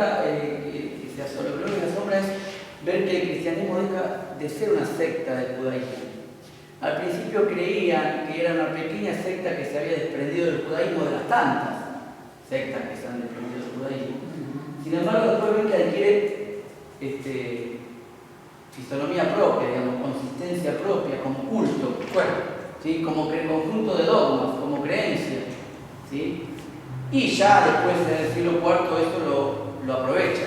primera que se asombra, lo primero que se asombra es ver que el cristianismo deja de ser una secta del judaísmo. Al principio creían que era una pequeña secta que se había desprendido del judaísmo, de las tantas sectas que se han desprendido del judaísmo. Sin embargo, después ven que adquiere fisonomía propia, digamos, consistencia propia, como culto, ¿sí? Como conjunto de dogmas, como creencia, ¿sí? Y ya después en el siglo IV esto lo aprovecha.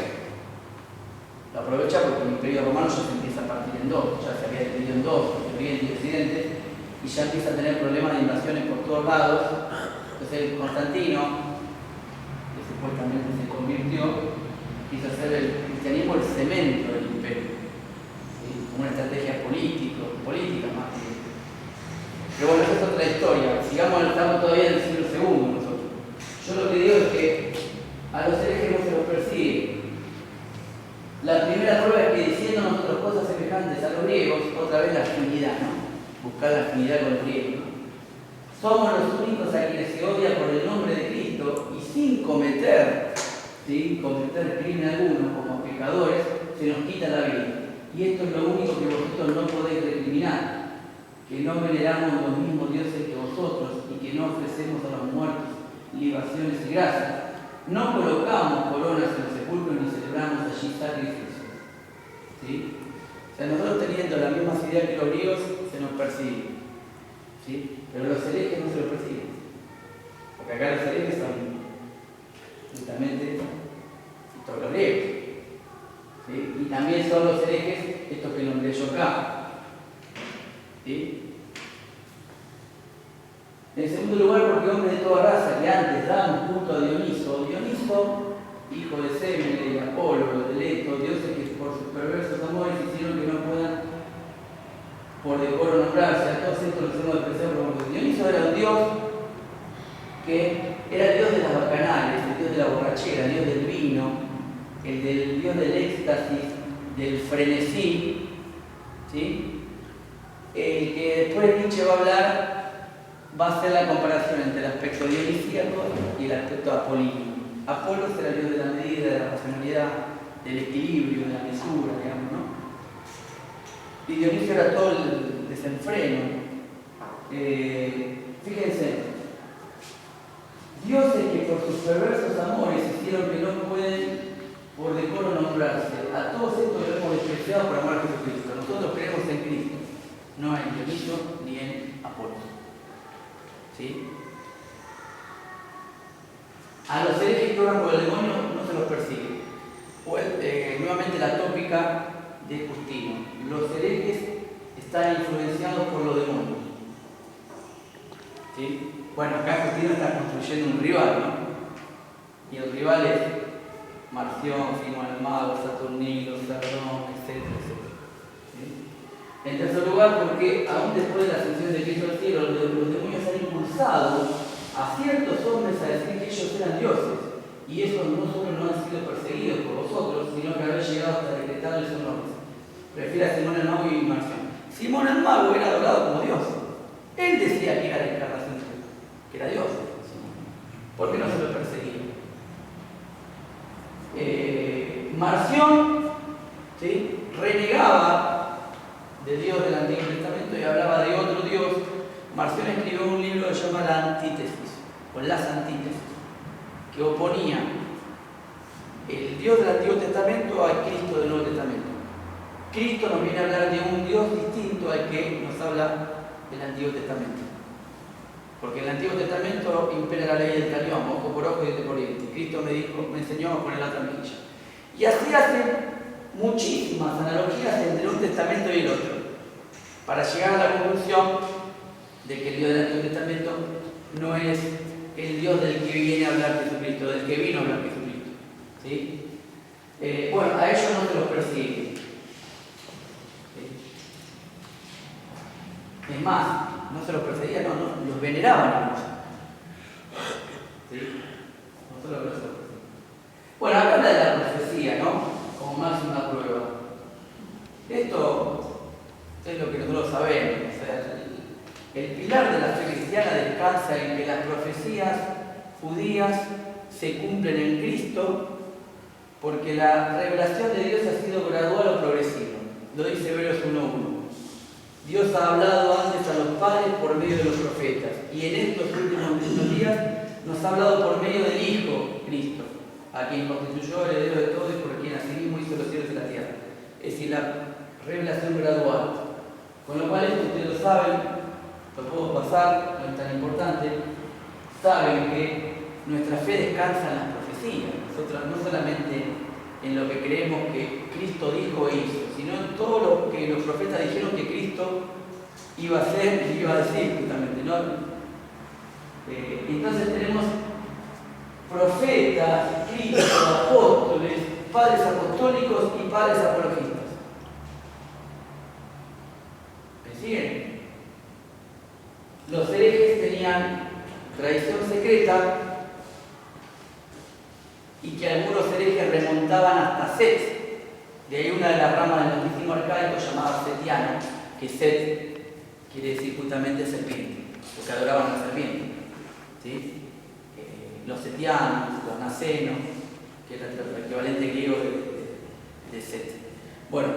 Lo aprovecha porque el Imperio Romano ya se empieza a partir en dos, ya se había dividido en dos, Oriente y Occidente, y ya empieza a tener problemas de invasiones por todos lados. Entonces el Constantino, que supuestamente se convirtió, quiso hacer el cristianismo el cemento del imperio, ¿sí? Como una estrategia política más que... Pero bueno, esa es otra historia. Estamos todavía en el siglo II nosotros. Yo lo que digo es que a los herejes no se los persigue. La primera prueba es que diciendo nosotros cosas semejantes a los griegos, otra vez la afinidad, ¿no? Buscar la afinidad con los griegos, ¿no? Somos los únicos a quienes se odia por el nombre de Cristo y sin cometer crimen alguno como pecadores, se nos quita la vida. Y esto es lo único que vosotros no podéis recriminar, que no veneramos los mismos dioses que vosotros y que no ofrecemos a los muertos libaciones y gracias. No colocamos coronas en los sepulcros ni celebramos allí sacrificios. ¿Sí? O sea, nosotros teniendo la misma idea que los griegos, se nos persigue. ¿Sí? Pero los herejes no se los persiguen. Porque acá los herejes son justamente todos los griegos. ¿Sí? Y también son los herejes estos que nombré yo acá. ¿Sí? En segundo lugar, porque hombres de toda raza que antes daban culto a Dioniso, hijo de Semele y Apolo, de Leto, dioses que por sus perversos amores hicieron que no puedan por decoro nombrarse, a todos estos los hemos despreciado como que Dioniso era un dios que era el dios de las bacanales, el dios de la borrachera, el dios del vino, el dios del éxtasis, del frenesí, ¿sí? El que después Nietzsche va a hablar, va a hacer la comparación entre el aspecto dionisíaco y el aspecto apolíneo. Apolo era el dios de la medida, de la racionalidad, del equilibrio, de la mesura, digamos, ¿no? Y Dionisio era todo el desenfreno. Fíjense, dioses que por sus perversos amores hicieron que no pueden por decoro nombrarse. A todos estos los hemos despreciado por amor a Jesucristo. Nosotros creemos en Cristo, no en Dioniso ni en Apolo. ¿Sí? A los herejes que oran por el demonio no se los persigue. Nuevamente la tópica de Justino. Los herejes están influenciados por los demonios. ¿Sí? Bueno, acá Justino está construyendo un rival, ¿no? Y el rival es Marción, Simón el Mago, Saturnino, Sardón, etc. ¿Sí? En tercer lugar, porque aún después de la ascensión de Cristo al cielo, los demonios han impulsado a ciertos hombres a decir que ellos eran dioses, y esos no solo no han sido perseguidos por vosotros, sino que habéis llegado hasta decretarles sus nombres. Refiere a Simón el Mago y Marción. Simón el Mago era adorado como Dios. Él decía que era la encarnación de Dios, que era Dios. ¿Por qué no se lo perseguía? Marción, ¿sí?, renegaba de Dios del Antiguo Testamento y hablaba de otro Dios. Marción escribió un libro que se llama La Antítesis, o Las Antítesis, que oponía el Dios del Antiguo Testamento al Cristo del Nuevo Testamento. Cristo nos viene a hablar de un Dios distinto al que nos habla del Antiguo Testamento. Porque en el Antiguo Testamento impera la ley del talión, ojo por ojo y diente por diente. Cristo me enseñó a poner la otra mejilla. Y así hacen muchísimas analogías entre un testamento y el otro, para llegar a la conclusión de que el Dios del Antiguo Testamento no es el Dios del que viene a hablar Jesucristo, del que vino a hablar Jesucristo. ¿Sí? Bueno, a ellos no se los persigue. Es más, no se los perseguía, no, los veneraban a ellos. ¿Sí? No se los perseguía. Bueno, acá habla de la profecía, ¿no? Como máxima prueba. Esto es lo que nosotros sabemos. O sea, el pilar de la fe cristiana descansa en que las profecías judías se cumplen en Cristo porque la revelación de Dios ha sido gradual o progresiva. Lo dice Hebreos 1:1. Dios ha hablado antes a los padres por medio de los profetas, y en estos últimos días nos ha hablado por medio del Hijo, Cristo, a quien constituyó heredero de todo y por quien asimismo hizo los cielos y la tierra. Es decir, la revelación gradual. Con lo cual, esto ustedes lo saben, lo puedo pasar, no es tan importante. Saben que nuestra fe descansa en las profecías. Nosotros no solamente en lo que creemos que Cristo dijo e hizo, sino en todo lo que los profetas dijeron que Cristo iba a hacer y iba a decir justamente, ¿no? Entonces tenemos profetas, escritos, apóstoles, padres apostólicos y padres apologistas. ¿Me siguen? Los herejes tenían tradición secreta y que algunos herejes remontaban hasta Set. De ahí una de las ramas del gnosticismo arcaico llamada setiano, que Set quiere decir justamente serpiente, porque adoraban a la serpiente. ¿Sí? Los setianos, los nacenos, que era el equivalente griego de Set. Bueno,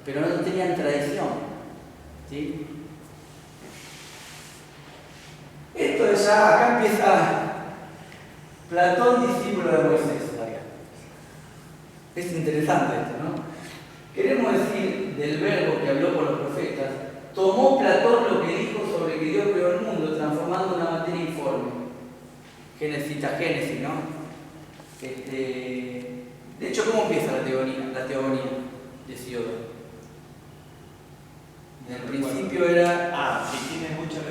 pero no tenían tradición. ¿Sí? Esto ya, acá empieza Platón, discípulo de Moisés. Es interesante esto, ¿no? Queremos decir del verbo que habló con los profetas, tomó Platón lo que dijo sobre que Dios creó el mundo, transformando una materia informe. Génesis, ¿no? De hecho, ¿cómo empieza la teogonía de Siodo? En el principio era... Sí, hay muchos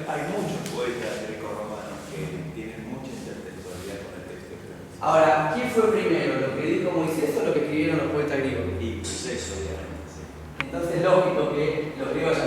poetas grecorromanos que tienen mucha intertextualidad con el texto de. Ahora, ¿quién fue primero? ¿Lo que dijo Moisés o lo que escribieron los poetas griegos? Y Moisés, obviamente, sí. Entonces es lógico que los griegos